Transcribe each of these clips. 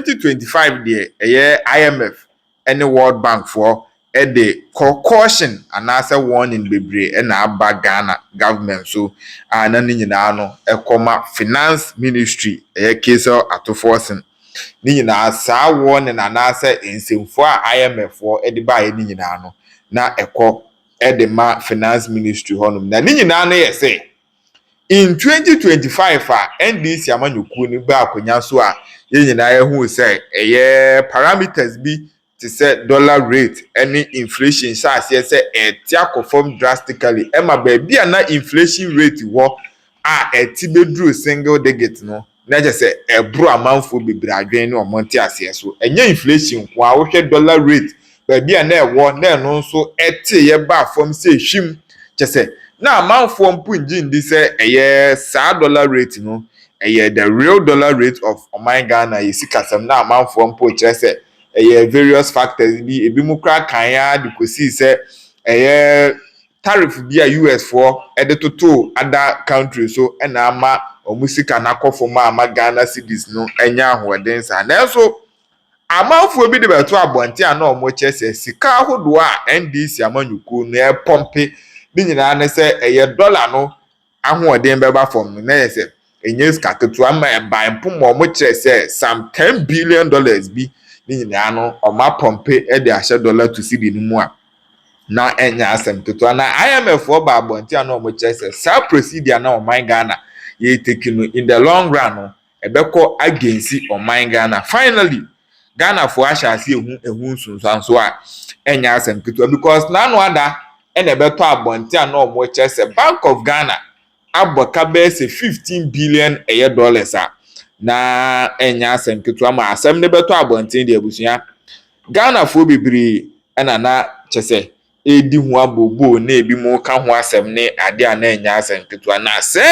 2025 the IMF and the World Bank for the caution and answer warning bebre and aba Ghana government so na nyina no finance ministry case Ato Forson ni nyina saa warning and answer nsemfo IMF for the buy ni nyina no na the ma finance ministry honum na ni nyina no say in 2025 NDC amanyuku ni ba akonya so ye nyina hu say parameters bi to say dollar rate any inflation say perform drastically ema ba bia na inflation rate wo eti bedru single digit no na je say ebro amanfo bebre adwen ni omonte ase so enye inflation kwa wo hwe dollar rate ba bia na ewo na no so eti ye ba form say hwim je say na amanfo mpunji ndi say sa dollar rate no the real dollar rate of Oman Ghana yisikasam na amanfo mpo kire say various factors bi ebi mu kra kan ya de kosi say tariff bi a US for edetoto other countries so na ama omusika na kofo ma Ghana cedis no enya ahoden sa na so amanfo bi de beto abonte ana omo kire sika ahodo a NDC amanyuku no pompe bi nyina na say dollar no ahoden beba form no na say enye ska ketu ama ba mpomo omo kire say some $10 billion bi ni nyina no oma pompe e de ahye dollar to cedi ni mu a na enya asem toto na IMF for ba abonti ana omo kire say procedure na Oman Ghana ye take no in the long run no ebeko against Oman Ghana finally Ghana for ashasi ehun sunsan so a enya asem toto because na no ada e na ebeto abonti ana omo kire say Bank of Ghana aboka be say $15 billion dollars a na enya asem ketu ama asem ne beto abonten de abusuya Ghana fo bibiri na chese edi hu abobo na ebi mu ka ho asem ne ade a na enya asem ketu na se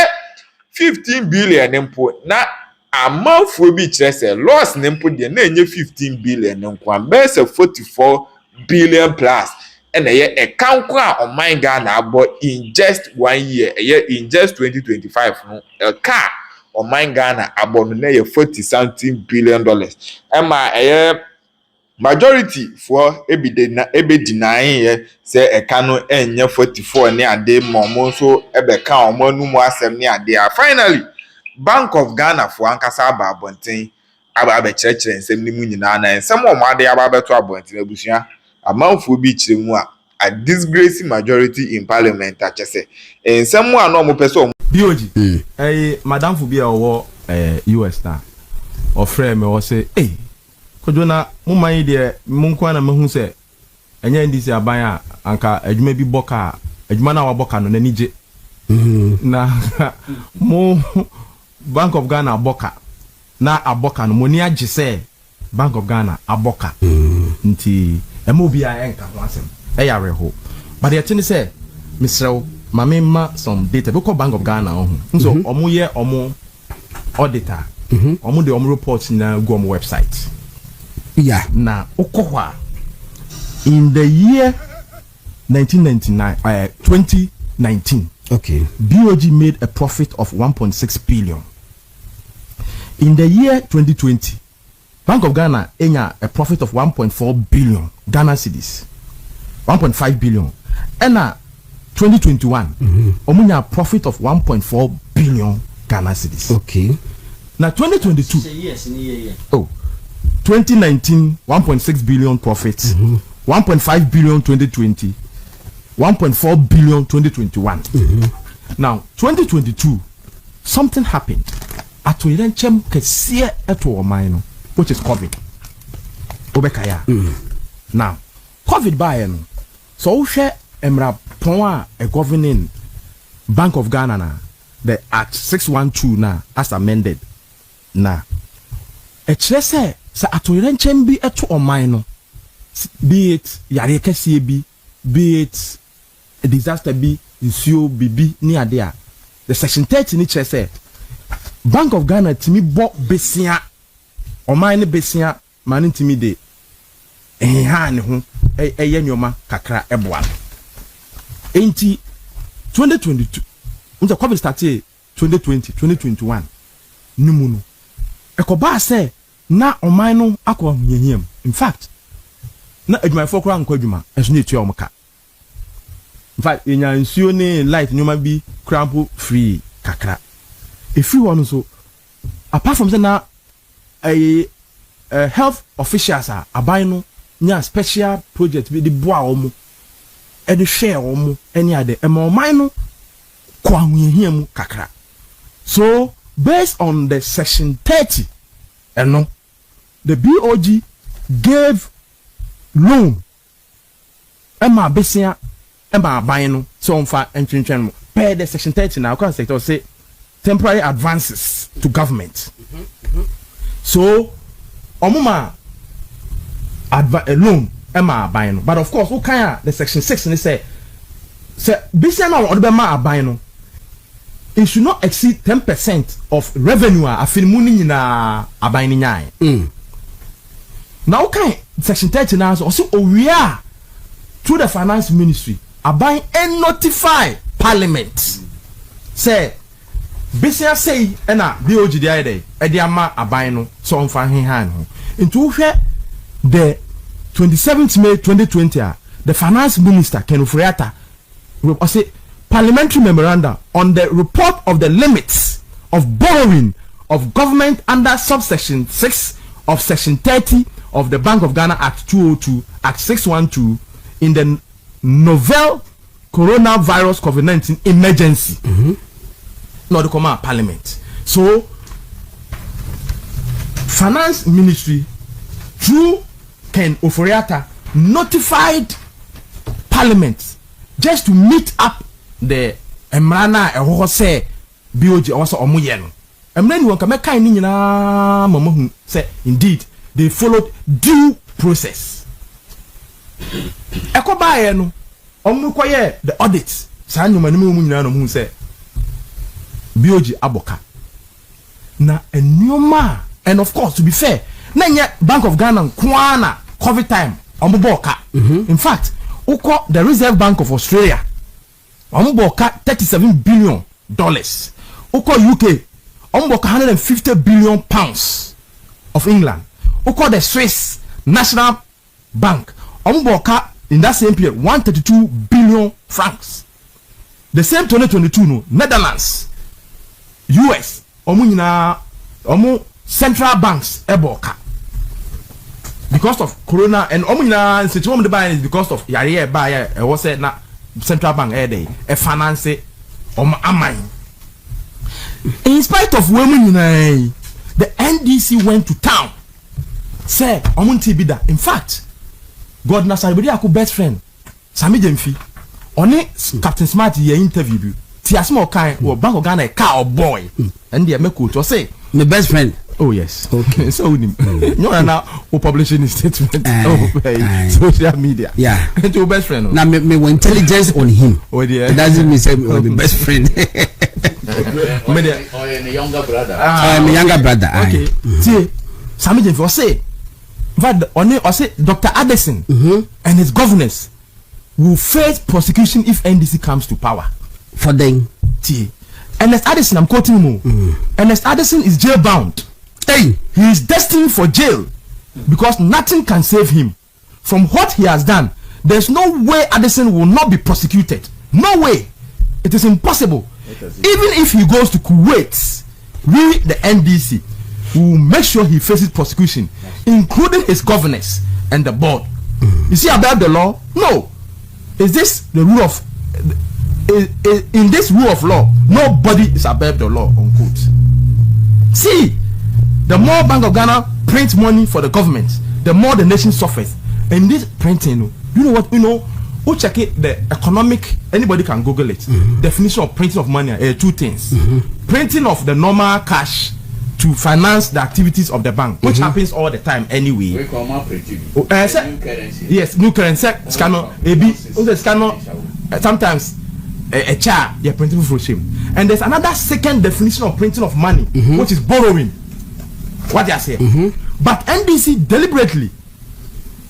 15 billion mpo na amafo bi chese loss ne mpo de na enye 15 billion nko be se 44 billion plus and a kanko a Oman Ghana abo in just 1 year in just 2025 no a car Oman Ghana abo no na $40 billion ema majority for ebe deny say e kanu enye 44 ne ade momo so ebe ka omo nu mu asem ne ade finally Bank of Ghana for ankasa aba abonten aba be chire nsem ni mu nyina na nsem o ma ade aba beto abonten abusua amanfo bi chire mu a disgrace majority in parliament achese nsem mu ano mo pese o bioji madam fu bi a wo US na ofre me wo say kodona mo man de mo nko na mahu se enya ndisi aban a anka adwuma bi boka adwuma na wa boka no nanije na mo Bank of Ghana aboka na aboka no mo ni age se Bank of Ghana aboka nti emo bi a enka ho asem reho but the thing say misrew mamema some data because Bank of Ghana so omo ye omo auditor omo de omo reports na go omo website. Yeah. Now, Okohwa, in the year 2019, okay, BOG made a profit of 1.6 billion. In the year 2020, Bank of Ghana enya a profit of 1.4 billion Ghana cedis, 1.5 billion. And 2021, omunya a profit of 1.4 billion Ghana cedis. Okay. Now 2022. Yes, in a year. 2019 1.6 billion profits, 1.5 billion 2020, 1.4 billion 2021. Now 2022 something happened at Wilenchem Kesia eto Oman, which is COVID. Obekaya. Now COVID by so we share emra pon a governing Bank of Ghana na the Act 612 na as amended na a chese sa atoyrenchem bi eto Oman no be it yare kese bi be it a disaster bi nsuo bibi ni ade a the section 30 ni chese Bank of Ghana timi bo besia Oman ne besia man timi de ha ne ho eye nyoma kakra eboa enti 2022 unja COVID started 2020 2021 nimu no ekoba se na ɔman no akɔ hiahiam. In fact, na adwumayɛfoɔ koraa nkɔ adwuma ɛso na etua ɔmo ka. In fact, enya nsuo ne light nneɛma bi krampo free kakra. Efiri hɔ no so, apart from na health officials a aban no nya special project bi de boa ɔmo ɛde hwɛ ɔmo ɛne ade ɛma ɔman no kɔ ahohiahia kakra. So based on the section 30 the BOG gave loan ɛma besia ɛma aban no so ɔmfa ntwentwɛn no per the section 30 now because sector say temporary advances to government. So omuma a loan ɛma aban no, but of course who can the section 6 and say besia na ɔde bɛma aban no it should not exceed 10% of revenue afin mu ni nyina aban ni nyae. Now okay section 30 now so owia through the finance ministry aban and notify parliament say besia say na BOG dey dey e dey ama aban no so on fa henhan ho into hwe the 27th May 2020 the finance minister Ken Ofori-Atta say parliamentary memoranda on the report of the limits of borrowing of government under subsection 6 of section 30 of the Bank of Ghana Act 202 Act 612 in the novel coronavirus COVID-19 emergency. Not the command parliament. So finance ministry through Ken Ofori-Atta notified parliament just to meet up the emrana eho say BOG also omoye no emrani won ka meka ni nyina mamahu say indeed they followed due process. Ekobaye no omu koye the audit sa nyoma ni mu nyina no mu say BOG aboka na enyoma, and of course to be fair na nya Bank of Ghana kwana COVID time omoboka. In fact uko the Reserve Bank of Australia omoboka $37 billion. Uko UK omoboka £150 billion of England. Uko the Swiss National Bank omoboka in that same period 132 billion francs. The same 2022 no Netherlands, US omo central banks eboka because of corona, and omo situation the buy is because of yare buy was said na central bank day e finance omo amai. In spite of women the NDC went to town say omo ntibida. In fact God na Saribedi aku best friend Sami Jemfi oni Captain Smart ye interview ti asmo kan wo Bank of Ghana car or boy and they make quote say my best friend. Oh yes. Okay. So no now we publishing statement social media. Yeah. And your best friend. Now me intelligence on him. Oh dear. It doesn't mean say my best friend. Or a younger brother. My younger brother. Okay. See, Sami Jemfi say but only say Dr. Addison and his governors will face prosecution if NDC comes to power. For them. See. Ernest Addison, I'm quoting him. Ernest Addison is jail bound. Hey, he is destined for jail because nothing can save him from what he has done. There's no way Addison will not be prosecuted. No way. It is impossible. Even if he goes to Kuwait, we the NDC will make sure he faces prosecution, including his governors and the board. Is he above the law? No. Is this the rule of in this rule of law, nobody is above the law, unquote. See, the more Bank of Ghana prints money for the government, the more the nation suffers. And this printing, you know what? Who check it? The economic, anybody can Google it. Definition of printing of money are two things: printing of the normal cash to finance the activities of the bank, which happens all the time anyway. Yes, new currency, scanner, sometimes. A cha, you're printing for shame. And there's another second definition of printing of money, which is borrowing. What they are saying. But NDC deliberately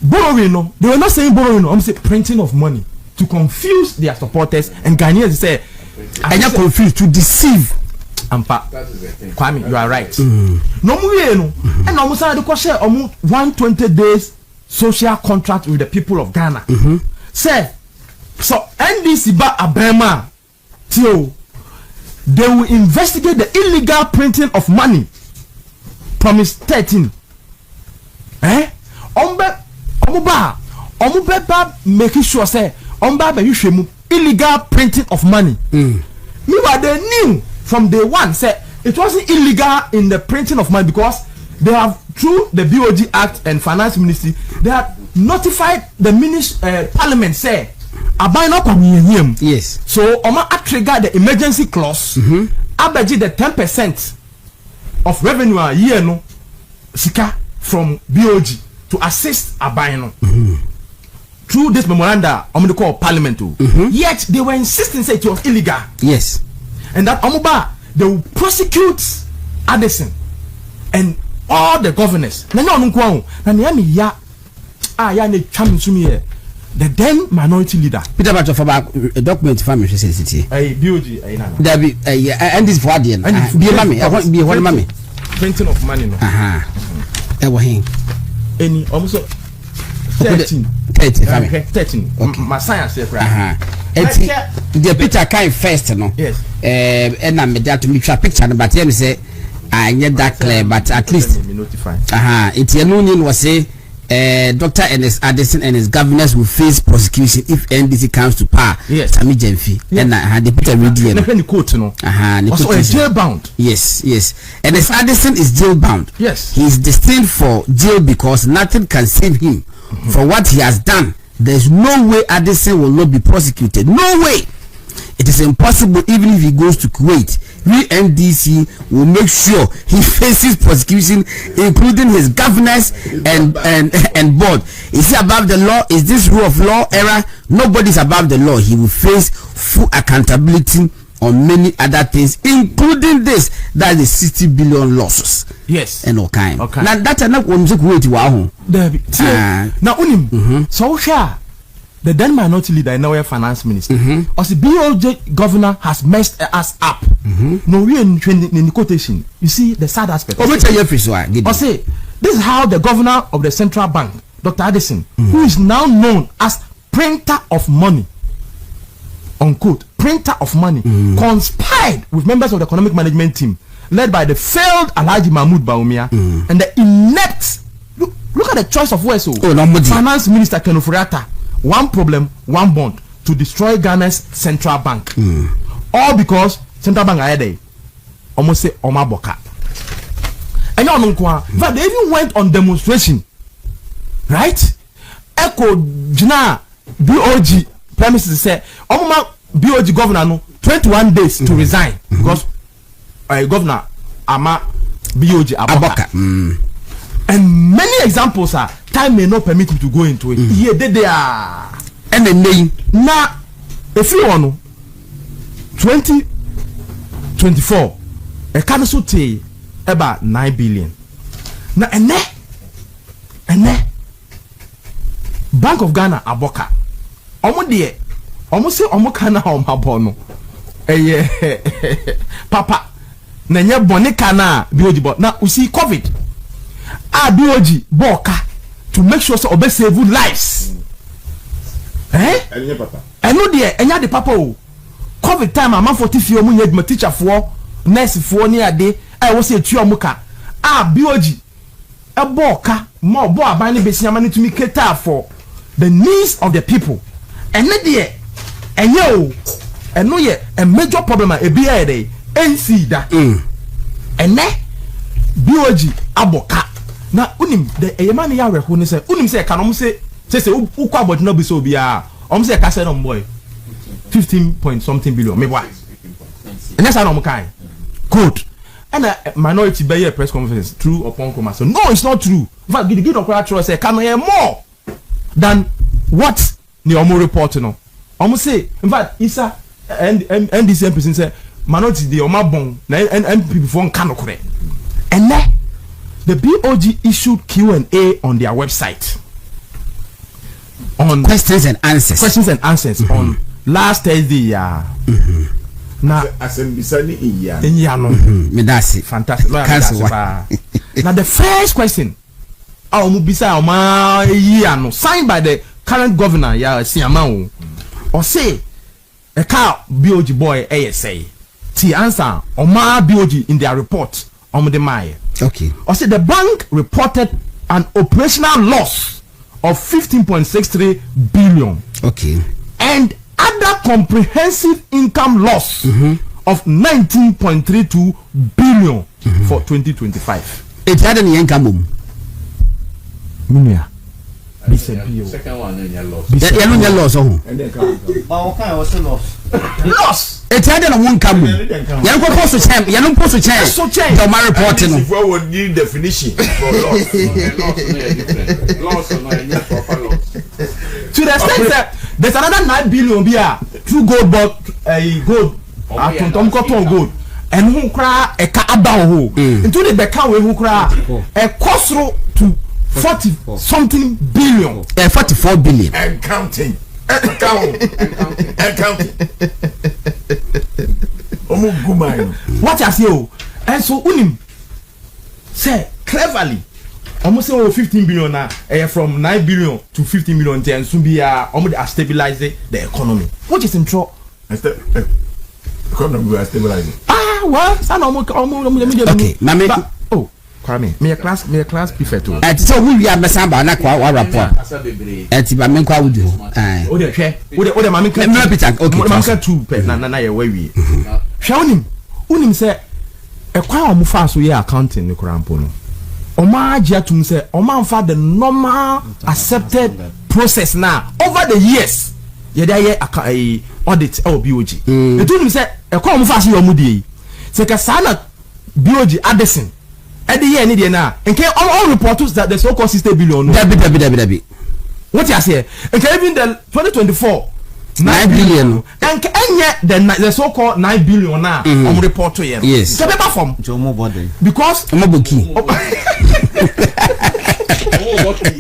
borrowing, no, they were not saying borrowing, I'm saying printing of money to confuse their supporters and Ghanaians say, and you're confused to deceive. ampa That is the thing. Kwame, you are right. No more no, and almost had to share 120 days social contract with the people of Ghana. Say, so NDC ba Abema, till they will investigate the illegal printing of money. Promise 13. Omba making sure say omba be you illegal printing of money. Meanwhile, they knew from day one say it wasn't illegal in the printing of money because they have through the BOG Act and Finance Ministry they have notified the Parliament say yes. So Oma trigger the emergency clause. Abeji the 10% of revenue a year no sika from BOG to assist Abaino. Through this memoranda, they call Parliament. Yet they were insisting say it was illegal. Yes. And that Omuba they will prosecute Addison and all the governors. The then minority leader. Peter Bacho for back a document family city. BOG There be and this for the be a mammy. I want to be one mammy. Printing of money. No. Any almost 13 family. 13. My science right. The picture kind first no. Yes. And I'm that to me picture but let me say I get that clear but at least it's a no was say Dr. Ernest Addison and his governors will face prosecution if NDC comes to power. Yes. Sami Jenfi. And the Peter reading. The quote no. Also jail bound. Yes. Ernest Addison is jail bound. Yes. He is destined for jail because nothing can save him for what he has done. There's no way Addison will not be prosecuted. No way. It is impossible even if he goes to Kuwait. We NDC will make sure he faces prosecution, including his governors and board. Is he above the law? Is this rule of law era? Nobody's above the law. He will face full accountability on many other things, including this. That is 60 billion losses. Yes. And all kind. Okay. Now that's enough when you Kuwait wow. Now unim. So share. The then minority leader and now finance minister. Or the BOJ governor has messed us up. No, we in quotation. You see the sad aspect. Or say this is how the governor of the central bank, Dr. Addison, who is now known as printer of money, unquote, printer of money, conspired with members of the economic management team led by the failed Alhaji Mahmoud Bawumia and the inept. Look at the choice of words. Finance minister Ken Ofori-Atta. One problem, one bond to destroy Ghana's central bank. All because central bank are there. Almost say Omaboka. And you know, but they even went on demonstration. Right? Echo Jina BOG premises say Oma BOG governor no 21 days to resign because governor Ama BOG Aboka. And many examples are time may not permit me to go into it. Here they are. And the name now if you want 2024 a council take about 9 billion. Now and Bank of Ghana Aboka. Almost say Omokana Omabono. Papa Nanya Bonikana BOG. Now we see COVID. BOG Boka to make sure so obey save lives. I know there enya the papa o COVID time am 40 omu nyed my teacher for nurse for near day I was say tu omuka BOG a boka more bo abani besia mani to me cater for the needs of the people. And there enyo and no ye a major problem e be here NC da and BOG aboka. Now unim the yemani ya reho ni say unim say kanom say ukwa about no be so bia say ka say no boy 15 point something billion me boy and that's how no kai good and a minority by press conference true upon comma so no it's not true in fact give the say can hear more than what the omo report no say in fact isa and NDC person say minority the oma bon na MP before kan okore and the BOG issued Q&A on their website on questions and answers on last Thursday. na asembisa ni iya no me that's fantastic now the first question omu bisa oma iya no signed by the current governor ya Siama o say a car BOG boy say the answer oma BOG in their report the May. Okay. Or say the bank reported an operational loss of 15.63 billion. Okay. And other comprehensive income loss of 19.32 billion for 2025. It had any income. Munia. Second one in your loss. You loss. Loss. It had any income. You don't post to change. You don't post to change. So change. So my reporting. If we would need definition for loss. Loss or not proper loss. To the extent that there's another 9 billion here through gold gold cotton gold and who cry a car about who into the back away who cry a cost to 40 something billion 44 billion And counting. What I say, and so unim say cleverly almost say 15 billion now from 9 billion to 15 million and soon be almost stabilize the economy, which is in trouble. Economy will stabilize. Well, okay, mami. Oh, Kwame, me a class prefect too. So we are mesamba na kwa rapport. Eti ba men kwa wudu. O de hwe, o de mami kan. Me repeat. Okay. Mami kan 2 pe na ye wawie. Hwe unim say e kwa o mu fa so ye accounting ni krampo no. Oma agya tum say oma mfa the normal accepted process now over the years. Ye dey audit or BOG. Etunim say e kwa o mu fa so yo mu die. Se ka sana BOG Addison at the year any na nke all reports that the so-called 60 billion no. Dabi. What you say? Okay, even the 2024 9 billion and the so-called 9 billion now on report to you. Yes. So paper form Jomo body because Omoboki. Oh, okay.